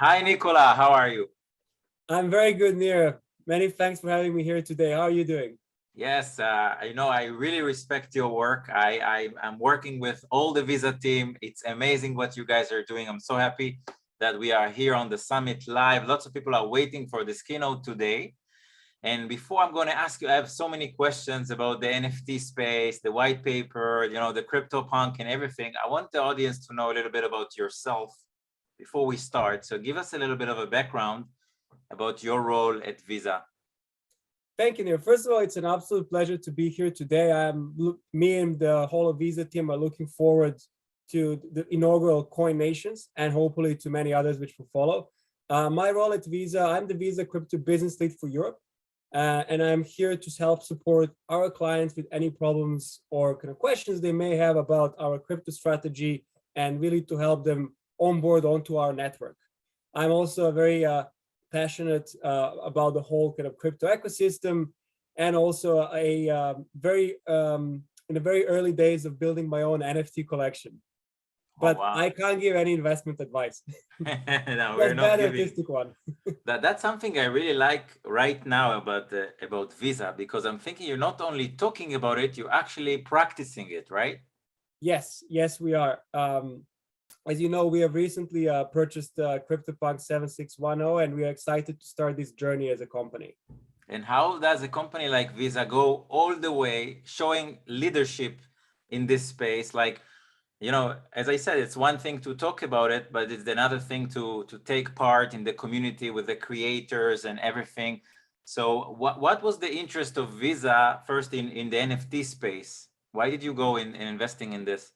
Hi, Nikola. How are you? I'm very good, Nir. Many thanks for having me here today. How are you doing? Yes, I really respect your work. I'm working with all the Visa team. It's amazing what you guys are doing. I'm so happy that we are here on the summit live. Lots of people are waiting for this keynote today. And before I'm going to ask you, I have so many questions about the NFT space, the white paper, the CryptoPunk and everything. I want the audience to know a little bit about yourself before we start. So give us a little bit of a background about your role at Visa. Thank you, Nir. First of all, it's an absolute pleasure to be here today. Me and the whole of Visa team are looking forward to the inaugural Coin Nations and hopefully to many others which will follow. My role at Visa, I'm the Visa Crypto Business Lead for Europe. And I'm here to help support our clients with any problems or kind of questions they may have about our crypto strategy and really to help them onboard onto our network. I'm also very passionate about the whole kind of crypto ecosystem and also in the very early days of building my own NFT collection. But wow. I can't give any investment advice. No, we're Just not bad giving. artistic one. That's something I really like right now about Visa, because I'm thinking you're not only talking about it, you're actually practicing it, right? Yes, we are. As you know, we have recently purchased CryptoPunk 7610, and we are excited to start this journey as a company. And how does a company like Visa go all the way, showing leadership in this space? Like, as I said, it's one thing to talk about it, but it's another thing to take part in the community with the creators and everything. So what was the interest of Visa first in the NFT space? Why did you go in investing in this?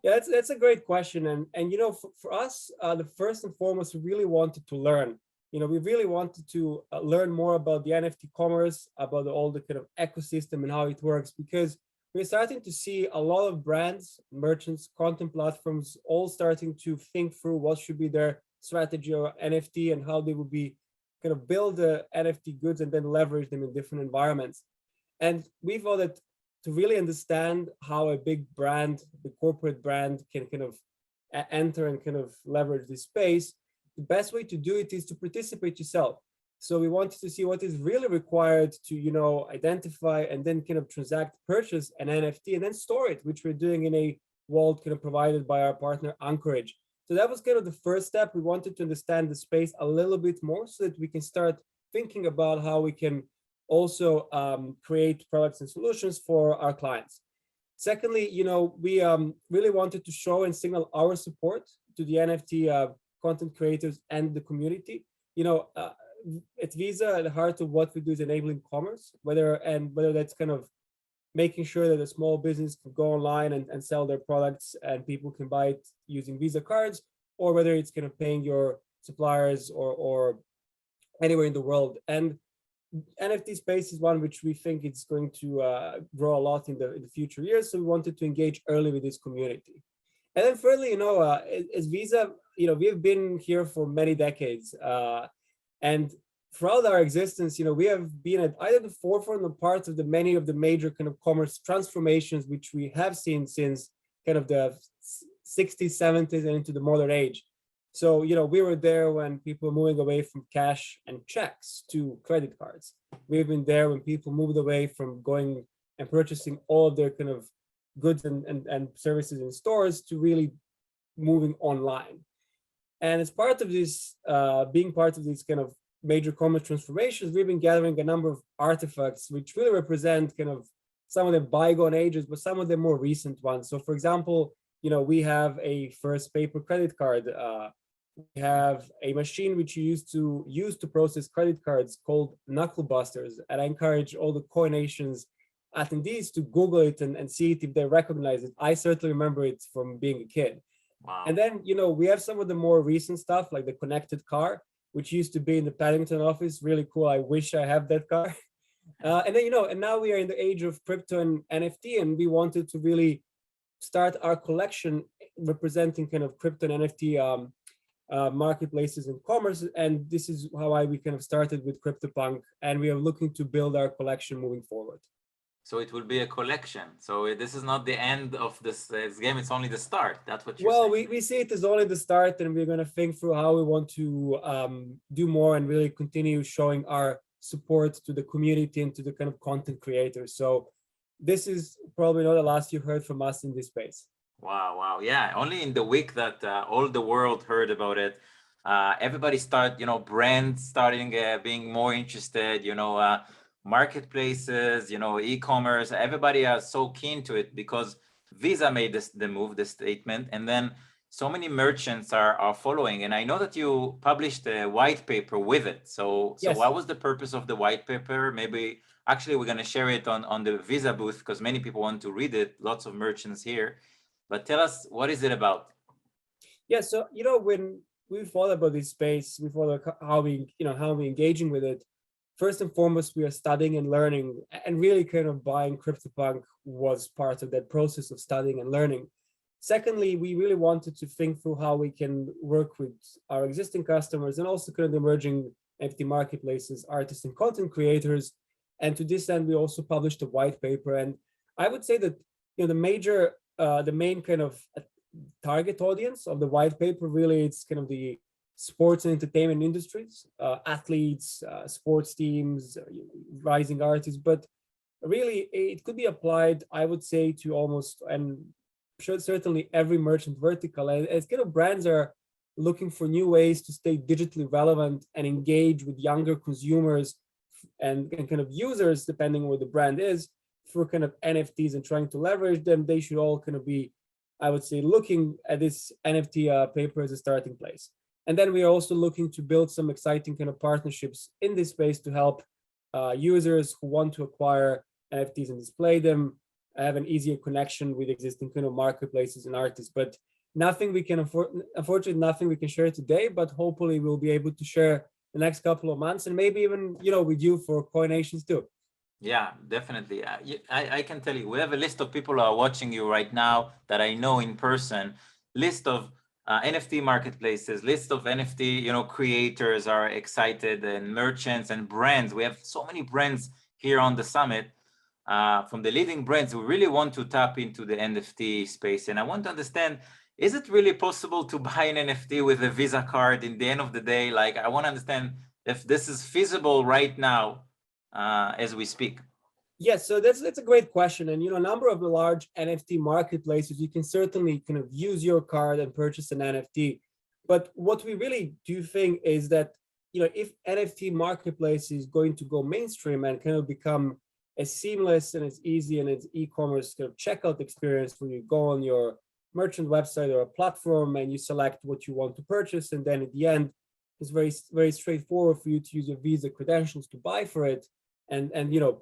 Yeah, that's a great question. And for us, the first and foremost, we really wanted to learn. We really wanted to learn more about the NFT commerce, about all the kind of ecosystem and how it works, because we're starting to see a lot of brands, merchants, content platforms, all starting to think through what should be their strategy or NFT and how they would be kind of build the NFT goods and then leverage them in different environments. And we thought that to really understand how a big brand, the corporate brand, can kind of enter and kind of leverage this space, the best way to do it is to participate yourself. So we wanted to see what is really required to, identify and then kind of transact, purchase an NFT and then store it, which we're doing in a wallet kind of provided by our partner Anchorage. So that was kind of the first step. We wanted to understand the space a little bit more so that we can start thinking about how we can also create products and solutions for our clients. Secondly, we really wanted to show and signal our support to the NFT content creators and the community. At Visa, at the heart of what we do is enabling commerce, whether that's kind of making sure that a small business can go online and sell their products and people can buy it using Visa cards, or whether it's kind of paying your suppliers or anywhere in the world. And NFT space is one which we think it's going to grow a lot in the future years. So we wanted to engage early with this community. And then thirdly, as Visa, we have been here for many decades. And throughout our existence, we have been at either the forefront or part of many of the major kind of commerce transformations, which we have seen since kind of the 60s, 70s and into the modern age. So, we were there when people were moving away from cash and checks to credit cards. We've been there when people moved away from going and purchasing all of their kind of goods and services in stores to really moving online. And as part of this, being part of these kind of major commerce transformations, we've been gathering a number of artifacts which really represent kind of some of the bygone ages, but some of the more recent ones. So, for example, we have a first paper credit card. We have a machine which you used to use to process credit cards called Knuckle Busters. And I encourage all the Coin Nations attendees to Google it and see it if they recognize it. I certainly remember it from being a kid. Wow. And then, we have some of the more recent stuff like the connected car, which used to be in the Paddington office. Really cool. I wish I have that car. And then, and now we are in the age of crypto and NFT, and we wanted to really start our collection representing kind of crypto and NFT marketplaces and commerce. And this is how we kind of started with CryptoPunk, and we are looking to build our collection moving forward. So it will be a collection. So this is not the end of this game, it's only the start. That's what you're Well, saying. we see it as only the start, and we're going to think through how we want to do more and really continue showing our support to the community and to the kind of content creators. So this is probably not the last you heard from us in this space. Wow, wow. Yeah, only in the week that all the world heard about it, everybody start, brands starting being more interested, marketplaces, e-commerce, everybody are so keen to it because Visa made the move, the statement, and then so many merchants are following. And I know that you published a white paper with it. So Yes. what was the purpose of the white paper? Maybe actually we're going to share it on the Visa booth because many people want to read it, lots of merchants here. But tell us, what is it about? Yeah, so when we thought about this space, we thought how we engaging with it. First and foremost, we are studying and learning, and really kind of buying CryptoPunk was part of that process of studying and learning. Secondly, we really wanted to think through how we can work with our existing customers and also kind of emerging NFT marketplaces, artists and content creators. And to this end, we also published a white paper. And I would say that the main kind of target audience of the white paper really it's kind of the sports and entertainment industries, athletes, sports teams, rising artists, but really it could be applied, I would say, to almost and certainly every merchant vertical. And as kind of brands are looking for new ways to stay digitally relevant and engage with younger consumers and kind of users, depending on what the brand is, through kind of NFTs and trying to leverage them, they should all kind of be, I would say, looking at this NFT paper as a starting place. And then we are also looking to build some exciting kind of partnerships in this space to help users who want to acquire NFTs and display them have an easier connection with existing kind of marketplaces and artists. But nothing we can unfortunately, nothing we can share today, but hopefully we'll be able to share the next couple of months and maybe even, with you for Coinations too. Yeah, definitely. I can tell you, we have a list of people who are watching you right now that I know in person, list of NFT marketplaces, list of NFT, creators are excited, and merchants and brands. We have so many brands here on the summit. From the leading brands, we really want to tap into the NFT space. And I want to understand, is it really possible to buy an NFT with a Visa card in the end of the day? Like, I want to understand if this is feasible right now as we speak. Yes, so that's a great question. And a number of the large NFT marketplaces, you can certainly kind of use your card and purchase an NFT. But what we really do think is that if NFT marketplace is going to go mainstream and kind of become as seamless and as easy and as e-commerce kind of checkout experience where you go on your merchant website or a platform and you select what you want to purchase, and then at the end it's very, very straightforward for you to use your Visa credentials to buy for it, and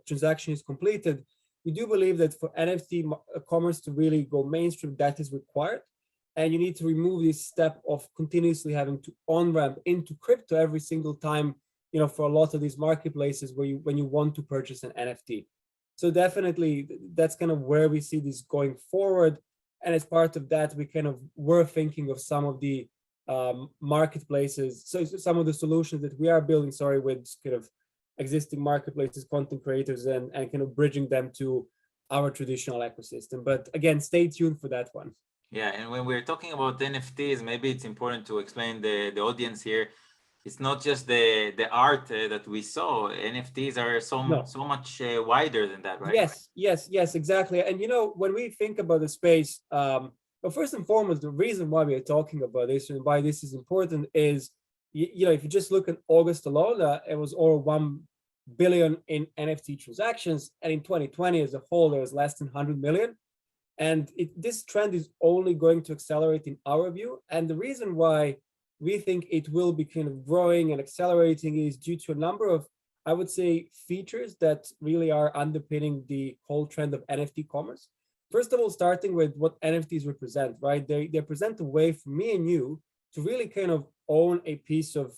transaction is completed. We do believe that for NFT commerce to really go mainstream, that is required, and you need to remove this step of continuously having to on-ramp into crypto every single time, for a lot of these marketplaces when you want to purchase an NFT. So definitely that's kind of where we see this going forward. And as part of that, we kind of were thinking of some of the marketplaces, so some of the solutions that we are building, with kind of existing marketplaces, content creators, and kind of bridging them to our traditional ecosystem. But again, stay tuned for that one. Yeah, and when we're talking about NFTs, maybe it's important to explain the audience here. It's not just the art that we saw. NFTs are so much wider than that, right? Yes, exactly. And when we think about the space, but first and foremost, the reason why we are talking about this and why this is important is, if you just look at August alone, it was over 1 billion in NFT transactions, and in 2020 as a whole, there was less than 100 million. And this trend is only going to accelerate in our view. And the reason why we think it will be kind of growing and accelerating is due to a number of, I would say, features that really are underpinning the whole trend of NFT commerce. First of all, starting with what NFTs represent, right? They present a way for me and you to really kind of own a piece of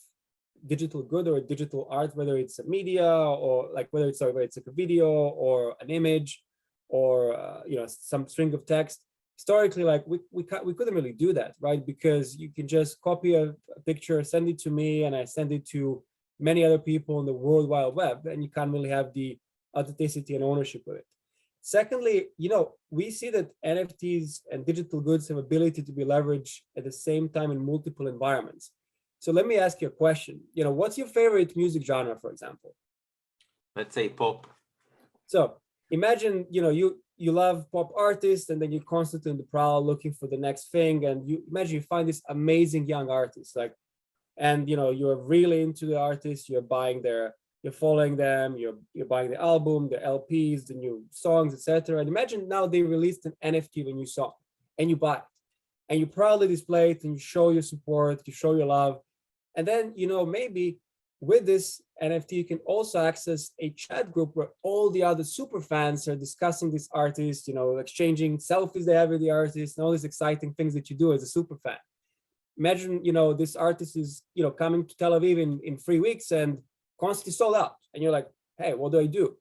digital good or digital art, whether it's a media or whether it's like a video or an image or some string of text. Historically, we couldn't really do that, right? Because you can just copy a picture, send it to me, and I send it to many other people in the World Wide Web, and you can't really have the authenticity and ownership of it. Secondly, we see that NFTs and digital goods have ability to be leveraged at the same time in multiple environments. So let me ask you a question. What's your favorite music genre, for example? Let's say pop. So imagine, you love pop artists, and then you're constantly in the prowl looking for the next thing. And you imagine you find this amazing young artist, and you're really into the artist, you're following them, you're buying the album, the LPs, the new songs, etc. And imagine now they released an NFT of a new song, and you buy it, and you proudly display it, and you show your support, you show your love. And then, maybe with this NFT, you can also access a chat group where all the other super fans are discussing this artist, exchanging selfies they have with the artist, and all these exciting things that you do as a super fan. Imagine, this artist is, coming to Tel Aviv in 3 weeks and constantly sold out. And you're like, hey, what do I do?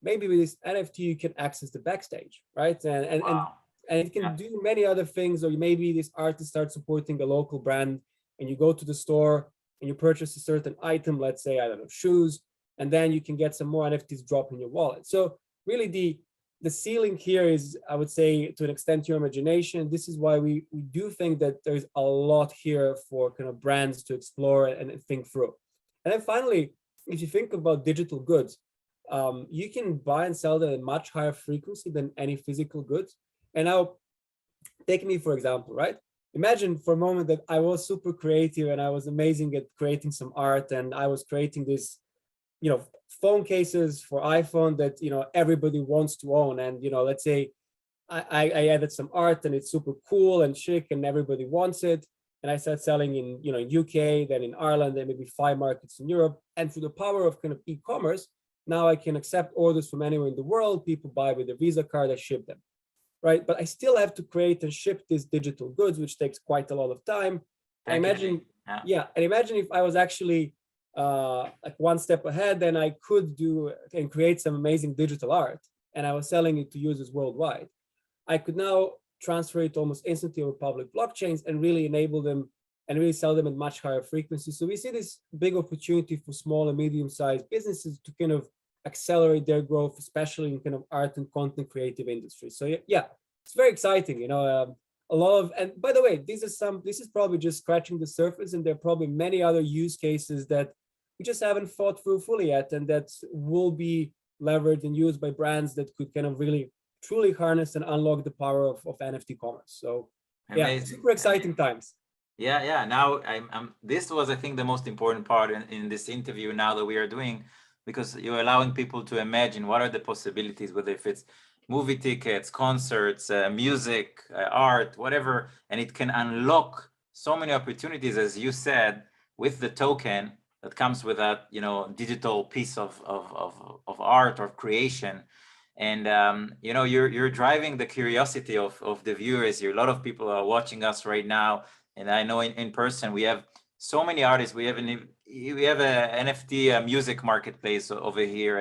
Maybe with this NFT, you can access the backstage, right? Wow. And it can do many other things. Or maybe this artist starts supporting a local brand, and you go to the store and you purchase a certain item, let's say, I don't know, shoes, and then you can get some more NFTs drop in your wallet. So really the ceiling here is, I would say, to an extent, your imagination. This is why we do think that there's a lot here for kind of brands to explore and think through. And then finally, if you think about digital goods, you can buy and sell them at a much higher frequency than any physical goods. And now, take me for example, right? Imagine for a moment that I was super creative and I was amazing at creating some art, and I was creating this, phone cases for iPhone that, everybody wants to own. And, let's say I added some art and it's super cool and chic and everybody wants it. And I started selling in, UK, then in Ireland, then maybe 5 markets in Europe. And through the power of kind of e-commerce, now I can accept orders from anywhere in the world. People buy with a Visa card, I ship them. Right, but I still have to create and ship these digital goods, which takes quite a lot of time. I imagine, and imagine if I was actually like one step ahead, then I could do and create some amazing digital art, and I was selling it to users worldwide. I could now transfer it almost instantly over public blockchains and really enable them and really sell them at much higher frequency. So we see this big opportunity for small and medium-sized businesses to kind of accelerate their growth, especially in kind of art and content creative industry. So yeah, it's very exciting. A lot of, and by the way, this is probably just scratching the surface, and there are probably many other use cases that we just haven't thought through fully yet, and that will be leveraged and used by brands that could kind of really truly harness and unlock the power of NFT commerce. So yeah, super exciting times. Yeah. Now this was, I think, the most important part in this interview now that we are doing, because you're allowing people to imagine what are the possibilities, whether if it's movie tickets, concerts, music, art, whatever, and it can unlock so many opportunities, as you said, with the token that comes with that, digital piece of art or creation. And you're driving the curiosity of the viewers here. A lot of people are watching us right now, and I know in person we have so many artists. We have a NFT music marketplace over here,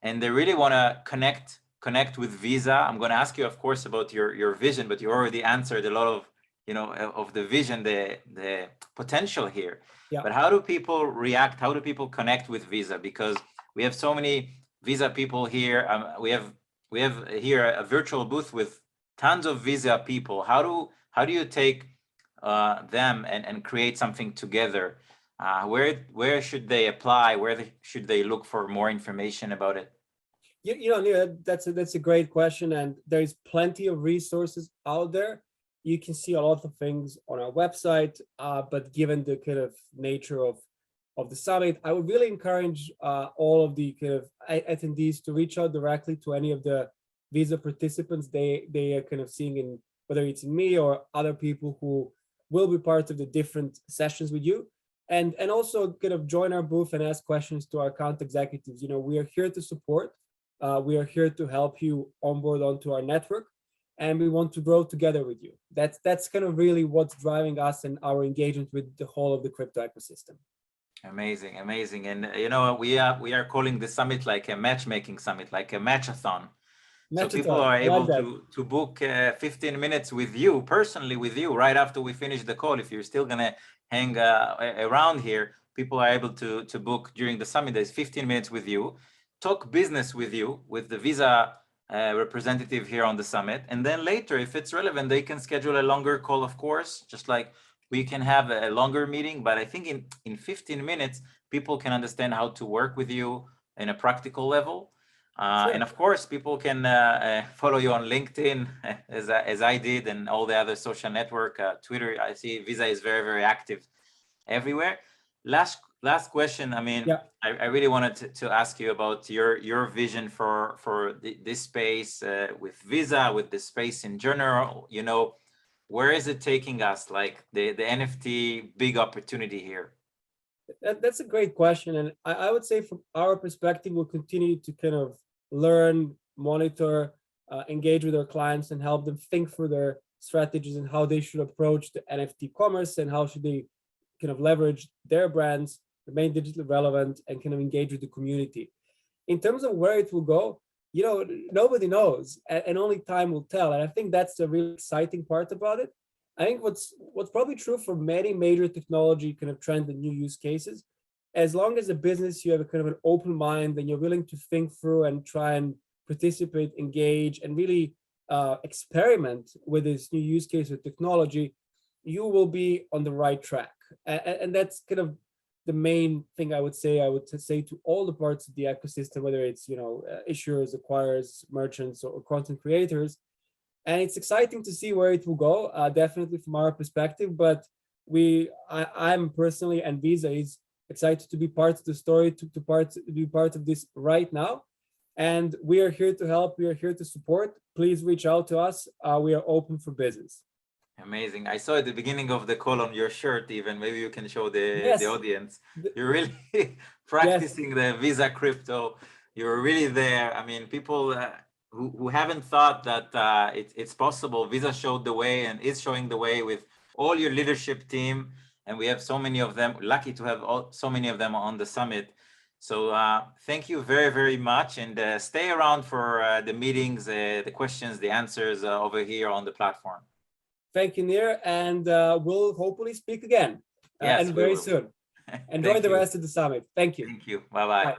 and they really want to connect with Visa. I'm going to ask you, of course, about your vision, but you already answered a lot of of the vision, the potential here. Yeah. But how do people react? How do people connect with Visa? Because we have so many Visa people here. We have here a virtual booth with tons of Visa people. How do you take them and create something together? Where should they apply? Where should they look for more information about it? Neil, that's a great question, and there's plenty of resources out there. You can see a lot of things on our website, but given the kind of nature of the summit, I would really encourage all of the kind of attendees to reach out directly to any of the Visa participants they are kind of seeing, in whether it's in me or other people who will be part of the different sessions with you, and also kind of join our booth and ask questions to our account executives. We are here to support. We are here to help you onboard onto our network, and we want to grow together with you. That's kind of really what's driving us and our engagement with the whole of the crypto ecosystem. Amazing. And we are calling the summit like a matchmaking summit, like a matchathon. So people are able to book 15 minutes with you, personally with you, right after we finish the call. If you're still gonna hang around here, people are able to book during the summit. There's 15 minutes with you, talk business with you, with the Visa representative here on the summit. And then later, if it's relevant, they can schedule a longer call, of course, just like we can have a longer meeting. But I think in 15 minutes, people can understand how to work with you in a practical level. Sure. And of course, people can follow you on LinkedIn, as I did, and all the other social network, Twitter. I see Visa is very, very active everywhere. Last question. I mean, yeah. I really wanted to ask you about your vision for this space with Visa, with the space in general. You know, where is it taking us? Like the NFT big opportunity here. That's a great question, and I would say from our perspective, we'll continue to kind of learn, monitor, engage with our clients, and help them think through their strategies and how they should approach the NFT commerce and how should they kind of leverage their brands, remain digitally relevant, and kind of engage with the community. In terms of where it will go, you know, nobody knows, and only time will tell. And I think that's the really exciting part about it. I think what's probably true for many major technology kind of trends and new use cases, as long as a business you have a kind of an open mind and you're willing to think through and try and participate, engage, and really experiment with this new use case with technology, you will be on the right track. And that's kind of the main thing I would say to all the parts of the ecosystem, whether it's, you know, issuers, acquirers, merchants, or content creators. And it's exciting to see where it will go, definitely from our perspective. But I'm personally, and Visa is excited to be part of the story, to be part of this right now. And we are here to help. We are here to support. Please reach out to us. We are open for business. Amazing. I saw at the beginning of the call on your shirt, even maybe you can show Yes. the audience. You're really practicing Yes. the Visa crypto. You're really there. I mean, people who haven't thought that it's possible. Visa showed the way and is showing the way with all your leadership team. And we have so many of them, lucky to have so many of them on the summit. So thank you very, very much. And stay around for the meetings, the questions, the answers over here on the platform. Thank you, Nir, and we'll hopefully speak again, yes, and very soon. Enjoy the rest of the summit. Thank you. Thank you. Bye-bye.